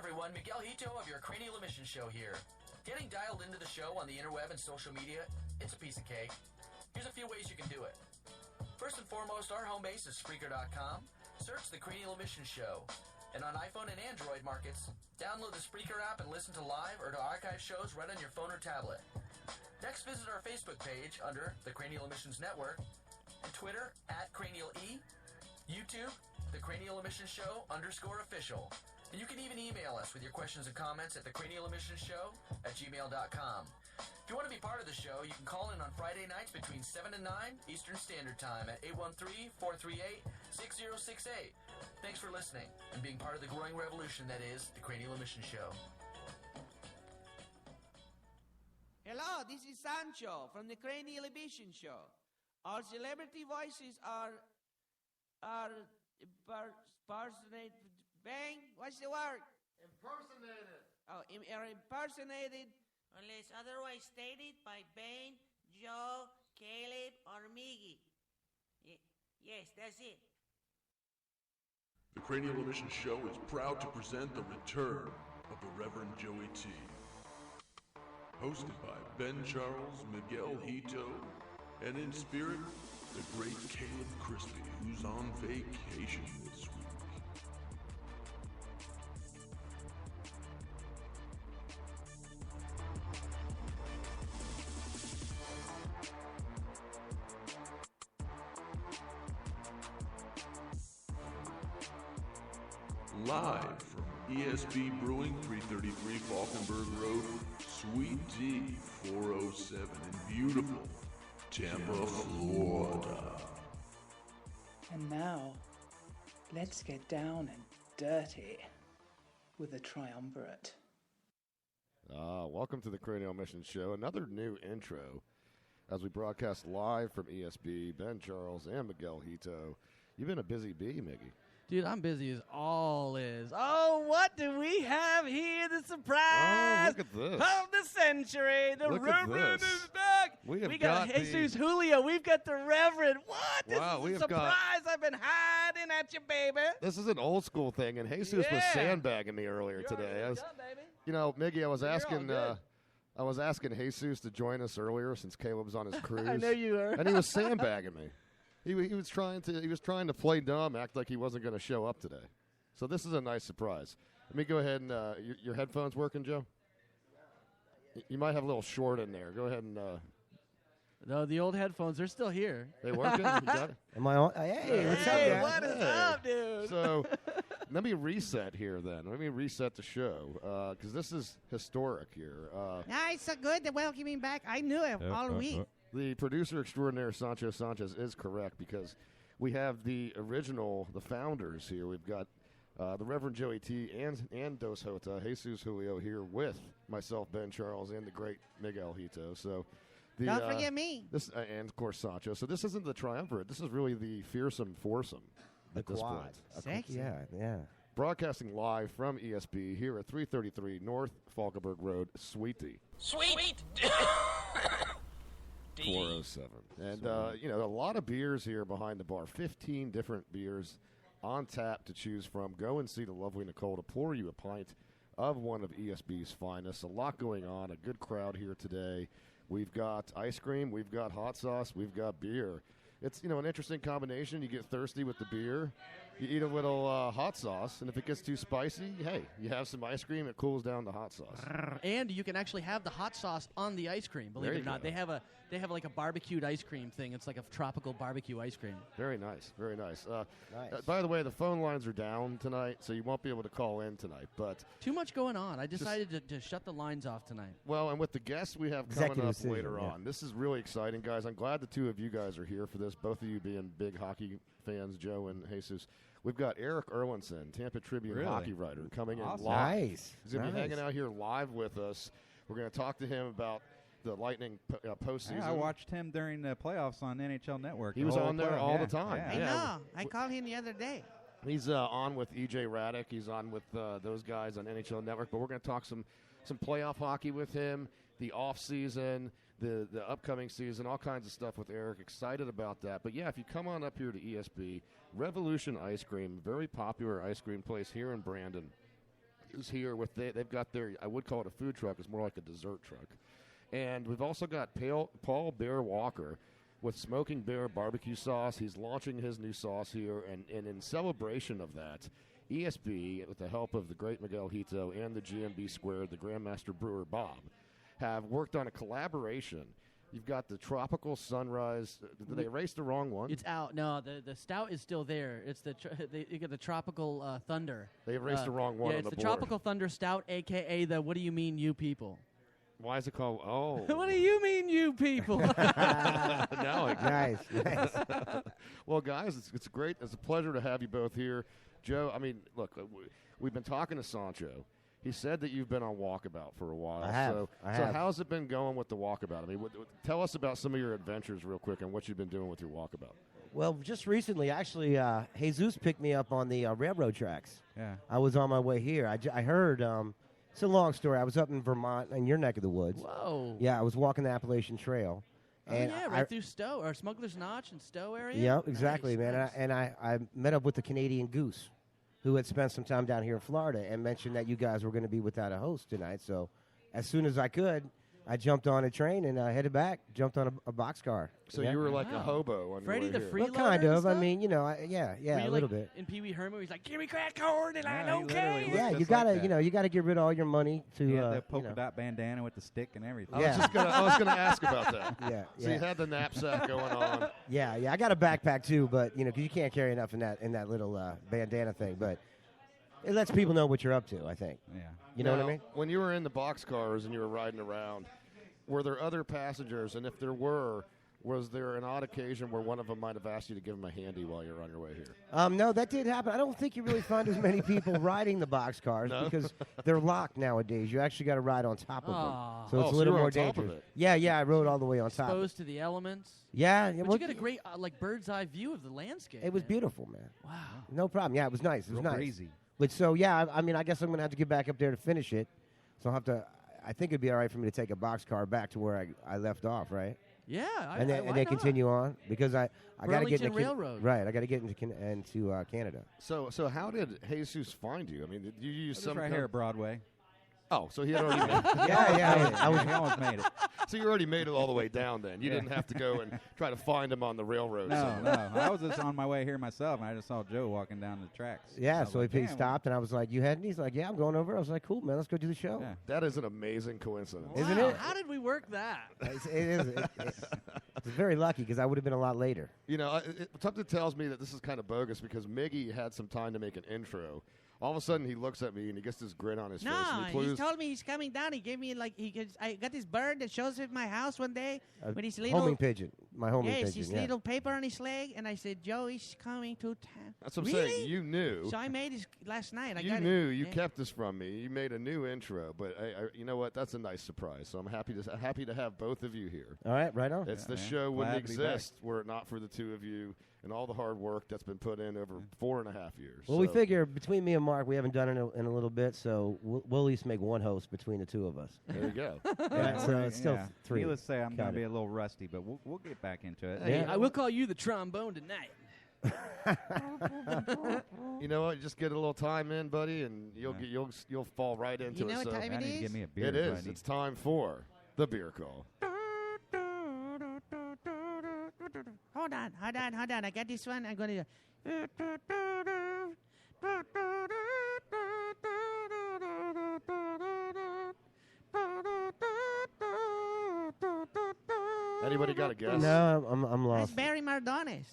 everyone. Miguel Hito of your Cranial Emission Show here. Getting dialed into the show on the interweb and social media, it's a piece of cake. Here's a few ways you can do it. First and foremost, our home base is Spreaker.com. Search the Cranial Emission Show. And on iPhone and Android markets, download the Spreaker app and listen to live or to archive shows right on your phone or tablet. Next, visit our Facebook page under the Cranial Emissions Network, and Twitter @CranialE, YouTube, the Cranial Emissions Show _official. And you can even email us with your questions and comments at thecranialemissionsshow@gmail.com. If you want to be part of the show, you can call in on Friday nights between 7 and 9 Eastern Standard Time at 813-438-6068. Thanks for listening and being part of the growing revolution that is the Cranial Emission Show. Hello, this is Sancho from the Cranial Emission Show. Our celebrity voices are impersonated. Bang? What's the word? Impersonated. Oh, are impersonated. Unless otherwise stated by Bane, Joe, Caleb, or Miggy. Yes, that's it. The Cranial Emission Show is proud to present the return of the Reverend Joey T. Hosted by Ben Charles, Miguel Hito, and in spirit, the great Caleb Crispy, who's on vacation this week. Live from ESB Brewing, 333 Falkenberg Road, Suite D, 407 in beautiful Tampa, Florida. And now, let's get down and dirty with the triumvirate. Welcome to the Cranial Emission Show. Another new intro as we broadcast live from ESB. Ben Charles and Miguel Hito. You've been a busy bee, Miggy. Dude, I'm busy as all is. Oh, what do we have here? The surprise look at this. of the century. The Look at Reverend this. is back. We have got got Jesus Julio. We've got the Reverend. What? This Wow, we is a have got- surprise. I've been hiding at you, baby. This is an old school thing, and Jesus was Yeah. sandbagging me earlier today. You know, Miggy, I was asking Jesus to join us earlier since Caleb was on his cruise. I know you were. And he was sandbagging me. He was trying to play dumb, act like he wasn't going to show up today. So this is a nice surprise. Let me go ahead and your headphones working, Joe? You might have a little short in there. Go ahead and. No, the old headphones, they're still here. They working? You got it? Am I on? Hey, what's up, Hey, man? what is up, dude? So let me reset here then. Let me reset the show because this is historic here. It's so good to welcome me back. I knew it all week. The producer extraordinaire, Sancho Sanchez, is correct because we have the founders here. We've got the Reverend Joey T. and Dos Hota, Jesus Julio here with myself, Ben Charles, and the great Miguel Hito. So Don't forget me. This and, of course, Sancho. So this isn't the triumvirate. This is really the fearsome foursome at this quad. point. Sexy. Yeah. Broadcasting live from ESB here at 333 North Falkenberg Road, Suite D. Sweet! 407. And, a lot of beers here behind the bar. 15 different beers on tap to choose from. Go and see the lovely Nicole to pour you a pint of one of ESB's finest. A lot going on. A good crowd here today. We've got ice cream. We've got hot sauce. We've got beer. It's, an interesting combination. You get thirsty with the beer. You eat a little hot sauce, and if it gets too spicy, hey, you have some ice cream. It cools down the hot sauce. And you can actually have the hot sauce on the ice cream. Believe There it or you not, go. they have like a barbecued ice cream thing. It's like a tropical barbecue ice cream. Very nice, very nice. Nice. By the way, the phone lines are down tonight, so you won't be able to call in tonight. But Too much going on. I decided to shut the lines off tonight. well, and with the guests we have coming Executive up decision, later yeah. on, this is really exciting, guys. I'm glad the two of you guys are here for this. Both of you being big hockey fans, Joe and Jesus. We've got Eric Erlinson, Tampa Tribune hockey writer, coming in live. Nice. He's going to be Nice. hanging out here live with us. We're going to talk to him about the Lightning postseason. Yeah, I watched him during the playoffs on NHL Network. He the was whole on there playoff, all yeah, the time. yeah. I know. I called him the other day. He's on with EJ Raddick. He's on with those guys on NHL Network. But we're going to talk some playoff hockey with him, the off season, the upcoming season, all kinds of stuff with Eric. Excited about that. But yeah, if you come on up here to ESB, Revolution Ice Cream, very popular ice cream place here in Brandon. is here with they've got their, I would call it a food truck. It's more like a dessert truck. And we've also got Paul Bear Walker with Smoking Bear barbecue sauce. He's launching his new sauce here, and in celebration of that, ESB, with the help of the great Miguel Hito and the GMB Squared, the Grandmaster Brewer Bob, have worked on a collaboration. You've got the Tropical Sunrise. Did they erase the wrong one? It's out. No, the stout is still there. It's you got the Tropical Thunder. They erased the wrong one Yeah, on it's the the board. Tropical Thunder Stout, a.k.a. the What Do You Mean, You People? Why is it called? Oh. What do you mean, you people? Now I get Nice, it. nice. Well, guys, it's great. It's a pleasure to have you both here. Joe, I mean, look, we've been talking to Sancho. He said that you've been on Walkabout for a while. I have. So how's it been going with the Walkabout? I mean, tell us about some of your adventures real quick and what you've been doing with your Walkabout. Well, just recently, actually, Jesus picked me up on the railroad tracks. Yeah. I was on my way here. I heard, it's a long story. I was up in Vermont, in your neck of the woods. Whoa. Yeah, I was walking the Appalachian Trail. Oh, yeah, right through Stowe, or Smuggler's Notch and Stowe area? Yeah, exactly, Nice, man. nice. I met up with the Canadian Goose, who had spent some time down here in Florida, and mentioned that you guys were going to be without a host tonight. So as soon as I could, I jumped on a train and headed back, jumped on a boxcar. So Yeah. you were like a Wow. hobo on Freddie your the way here. Free- Well, kind freeloader of. and I mean, you know, Were yeah, you a little like bit. In Pee Wee Herman, he's like, give me crack corn and Yeah, I he don't literally care. was Yeah, just you gotta, like that. you gotta get rid of all your money to, He had the polka you know. dot bandana with the stick and everything. I was gonna ask about that. Yeah, So you had the knapsack going on. yeah. I got a backpack too, but you know, because you can't carry enough in that little bandana thing. But it lets people know what you're up to. I think. Yeah. You know what I Now, mean? When you were in the boxcars and you were riding around, were there other passengers? And if there were, was there an odd occasion where one of them might have asked you to give them a handy while you're on your way here? No, that did happen. I don't think you really find as many people riding the boxcars No? because they're locked nowadays. You actually got to ride on top of Aw. them, so it's Oh, a so little you were more on top of dangerous. it. Yeah, I rode all the way on top. Exposed to the elements. Yeah, But well, you get a great, like, bird's eye view of the landscape. it was man. beautiful, man. Wow. No problem. Yeah, it was nice. It was Real nice. breezy. But so yeah, I mean, I guess I'm gonna have to get back up there to finish it. So I'll have to. I think it'd be all right for me to take a boxcar back to where I left off, right? Yeah. And then continue on because I got to get Burlington into Railroad. Right, I got to get into Canada. So how did Jesus find you? I mean, did you use Just some right kind here at of- Broadway. Oh, so he had already made Yeah, He almost made it. So you already made it all the way down then. You didn't have to go and try to find him on the railroad. No, somewhere. no. I was just on my way here myself, and I just saw Joe walking down the tracks. Yeah, I was so like, he "Damn." stopped, and I was like, "You heading?" He's like, "Yeah, I'm going over." I was like, "Cool, man, let's go do the show." Yeah. That is an amazing coincidence. Isn't Wow, it? How did we work that? It is. It's very lucky because I would have been a lot later. You know, something tells me that this is kind of bogus because Miggy had some time to make an intro. All of a sudden, he looks at me and he gets this grin on his face. No, And he he clues, told me he's coming down. He gave me I got this bird that shows up at my house one day with his little Homing pigeon. My homing yes, pigeon. his Yeah. little paper on his leg, and I said, Joe, he's coming to town. that's what I'm really? saying. You knew. So I made this last night. I You got knew. it. You Yeah. kept this from me. You made a new intro, but you know what? That's a nice surprise. So I'm happy to have both of you here. All right, right on. It's Yeah, the man. show wouldn't Glad to be back. exist were it not for the two of you and all the hard work that's been put in over 4.5 years. Well, we So- figure between me and Mark, we haven't done it in a little bit, so we'll at least make one host between the two of us. There you go. Yeah, so it's still three. Needless to say, I'm going Got to be it. a little rusty, but we'll get back into it. Hey, Yeah. I will call you the trombone tonight. You know what? You just get a little time in, buddy, and you'll Yeah. get you'll fall right into You know it. what So time I it need to is? give me a beer. it is what I is. need. It's time for the beer call. Hold on. I got this one. I'm going to. Anybody got a guess? No, I'm That's lost. Barry Mardones.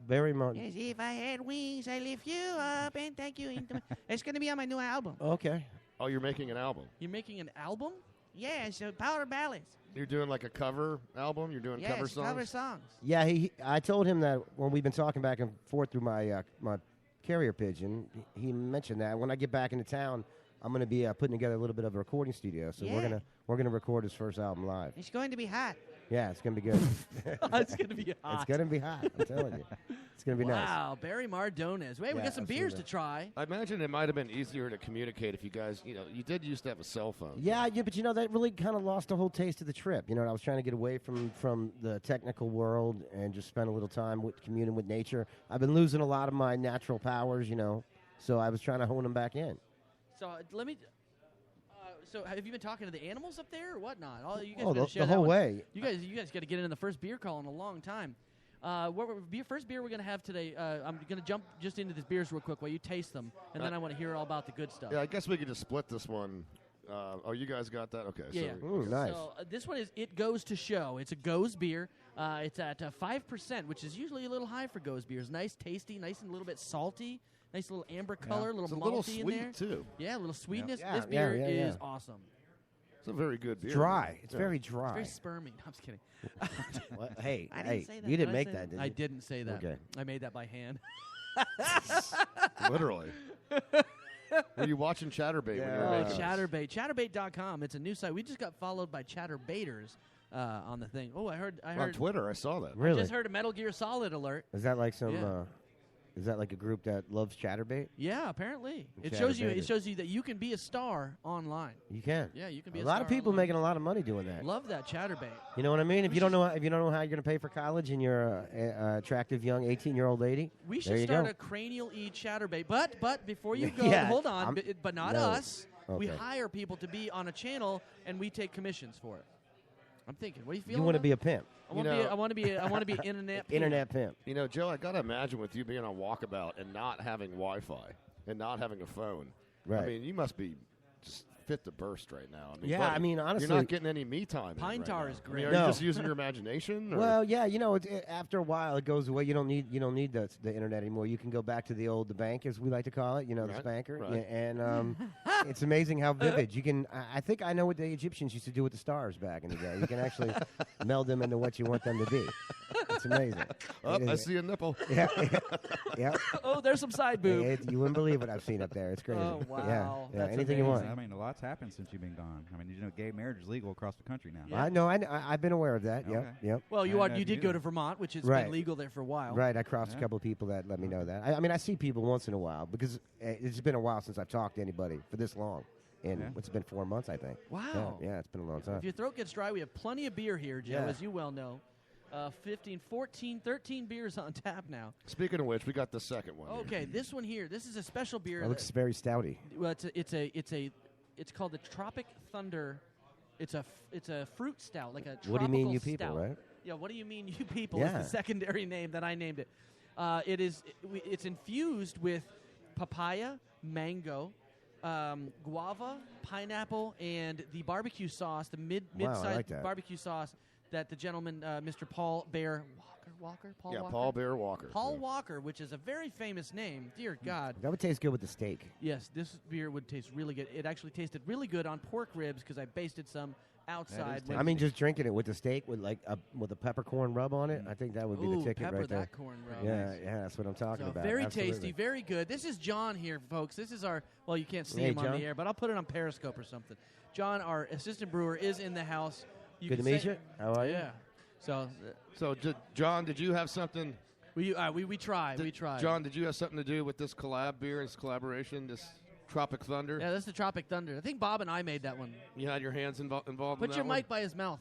Barry Martin. Yes, if I had wings, I lift you up and take you into. It's going to be on my new album. Okay. Oh, you're making an album. You're making an album? Yeah, it's power ballads. You're doing like a cover album. You're doing Yes, cover songs. cover songs. Yeah, I told him that when we've been talking back and forth through my my carrier pigeon, he mentioned that when I get back into town, I'm going to be putting together a little bit of a recording studio. So Yeah. we're gonna record his first album live. It's going to be hot. Yeah, it's gonna be good. It's going to be hot. It's gonna be hot. I'm telling you, it's gonna be nice. Wow, Barry Mardones. Wait, we Yeah, got some beers to absolutely. try. I imagine it might have been easier to communicate if you guys, you did used to have a cell phone. Yeah, but that really kind of lost the whole taste of the trip. I was trying to get away from the technical world and just spend a little time communing with nature. I've been losing a lot of my natural powers, so I was trying to hone them back in. So let me. So have you been talking to the animals up there or whatnot? All you guys Oh, gotta the share that whole one. way. You guys got to get in the first beer call in a long time. First beer we're gonna have today. I'm gonna jump just into these beers real quick while you taste them, and then I want to hear all about the good stuff. Yeah, I guess we could just split this one. You guys got that? Okay. Yeah. So Ooh, nice. So this one is It Goes to Show. It's a Goes beer. It's at 5%, which is usually a little high for Goes beers. Nice, tasty, nice and a little bit salty. Nice little amber color, It's a little little malty in sweet there. too. Yeah, a little sweetness. Yeah, This yeah, beer yeah, is yeah. awesome. It's a very good beer. Dry. It's Yeah. very It's dry. very spermy. No, I'm just kidding. What? Hey, I hey, didn't say that. you Did didn't I make say that, did you? I didn't say that. Okay. I made that by hand. Literally. Were you watching Chatterbait when you were Oh, making this? Chatterbait. Chatterbait.com. It's a new site. We just got followed by Chatterbaiters on the thing. Oh, I heard. On Twitter, I saw that. Really? I just heard a Metal Gear Solid alert. Is that like some? Yeah. Is that like a group that loves Chatterbait? Yeah, apparently. It shows Chatterbaiters. you that you can be a star online. You can. Yeah, you can be a a lot of star people online. making a lot of money doing that. Love that Chatterbait. You know what I mean? If you don't know how you're going to pay for college and you're a attractive young 18-year-old lady, We there should you start go. a cranial E Chatterbait. But before you go, Yeah, hold on. I'm- But not no. us. We Okay. hire people to be on a channel, and we take commissions for it. I'm thinking. What do you feel? You want to be a pimp, I want to be. I want to be internet. internet pimp. You know, Joe, I got to imagine with you being on Walkabout and not having Wi-Fi and not having a phone. Right. I mean, you must be just fit to burst right now. I mean, Yeah, buddy, I mean, honestly- you're not getting any me time. in Pine right tar now. is I mean, great. are No. you just using your imagination? Or? Well, yeah, after a while it goes away. You don't need the internet anymore. You can go back to the bank, as we like to call it. The Right, spanker, right. Yeah, and it's amazing how vivid you can. I think I know what the Egyptians used to do with the stars back in the day. You can actually meld them into what you want them to be. It's amazing. Oh, It I is- see a nipple. Yeah, yeah. Oh, there's some side boob. You wouldn't believe what I've seen up there. It's crazy. Oh, wow. Yeah, That's anything you amazing. want. I mean, a lot's happened since you've been gone. I mean, gay marriage is legal across the country now. Yeah. I know. I've been aware of that. Yep. Okay. Yep. Well, I you didn't know you if did you go knew to that. Vermont, which has Right. been legal there for a while. Right, I crossed Yeah. a couple of people that let me know that. I mean, I see people once in a while because it's been a while since I've talked to anybody for this long. And Yeah. it's been 4 months, I think. Wow. Yeah, it's been a long time. If your throat gets dry, we have plenty of beer here, Joe, Yeah. as you well know. 15, 14, 13 beers on tap now. Speaking of which, we got the second one. here. Okay, this one here, this is a special beer. It looks very stouty. Well, it's called the Tropic Thunder. It's a fruit stout, like a tropical What do you mean, you people, stout. right? Yeah, what do you mean, you people? Yeah. Is the secondary name that I named it. It's infused with papaya, mango, guava, pineapple, and the barbecue sauce, the mid-sized like that. barbecue sauce that the gentleman, Mr. Paul Bear Walker. Yeah, Paul Bear Walker. Paul Yeah. Walker, which is a very famous name. Dear God. That would taste good with the steak. Yes, this beer would taste really good. It actually tasted really good on pork ribs because I basted some outside. tasty. when- I mean, just drinking it with the steak with with a peppercorn rub on it. I think that would be Ooh, the ticket pepper right there. that corn rub. Yeah, yeah, that's what I'm talking So about. very Absolutely. tasty, very good. This is John here, folks. This is our, well, you can't see Hey, him on John. the air, but I'll put it on Periscope or something. John, our assistant brewer, is in the house. Good to can meet say- you. How are you? Yeah. So So, John, did you have something? we try. We try. John, did you have something to do with this collab beer, this collaboration, this Tropic Thunder? Yeah, that's the Tropic Thunder. I think Bob and I made that one. You had your hands involved in Put that your one? mic by his mouth.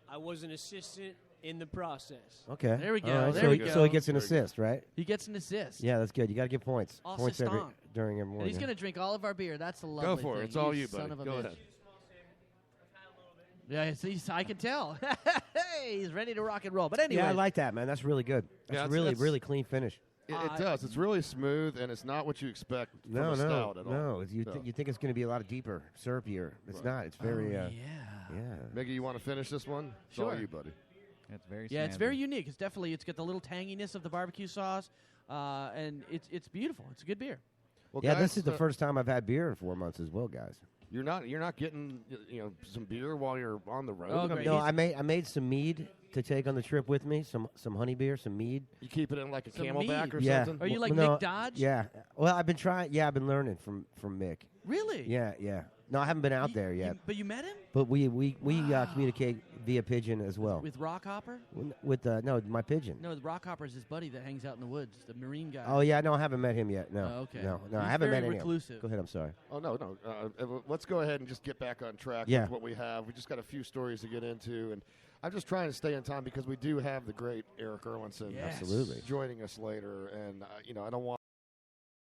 I was an assistant in the process. Okay. There we go, All right, there so we he- go. So he gets an Very good. assist, right? He gets an assist. Yeah, that's good. You got to give points. Points Assistant. during every And morning. he's going to drink all of our beer. That's the lovely Go for thing. it. It's all you, son buddy. of a Go bitch. ahead. Yeah, I can tell. Hey, he's ready to rock and roll. But anyway, Yeah, I like that, man. That's really good. That's Yeah, really, it's- really clean finish. It does. It's really smooth, and it's not what you expect from a stout at all. No. You No. you think it's going to be a lot of deeper, syrupier. It's Right. not. It's very. yeah. Yeah. Miggy, you want to finish this one? It's all Sure. you, buddy. It's very Yeah, it's snazzy. very unique. It's got the little tanginess of the barbecue sauce, and it's beautiful. It's a good beer. Well, Yeah, guys, this is the first time I've had beer in 4 months as well, guys. You're not getting some beer while you're on the road. Oh, I great. mean, No, I made some mead to take on the trip with me. Some honey beer, some mead. you keep it in like a Some Camelback mead. or Yeah. something. Are you Well, like no, Mick Dodge? Yeah. Well, I've been trying. Yeah, I've been learning from Mick. Really? Yeah, yeah. No, I haven't been out there yet. But you met him But we communicate via pigeon as well. with Rockhopper? With my pigeon. No, Rockhopper's his buddy that hangs out in the woods, the marine guy. Oh yeah, no, I haven't met him yet. No. Oh, okay. No, He's I haven't very met any. reclusive. Go ahead. I'm sorry. Oh no. Let's go ahead and just get back on track Yeah. with what we have. We just got a few stories to get into, and I'm just trying to stay in time because we do have the great Eric Erwinson Yes. Absolutely. joining us later, and I don't want.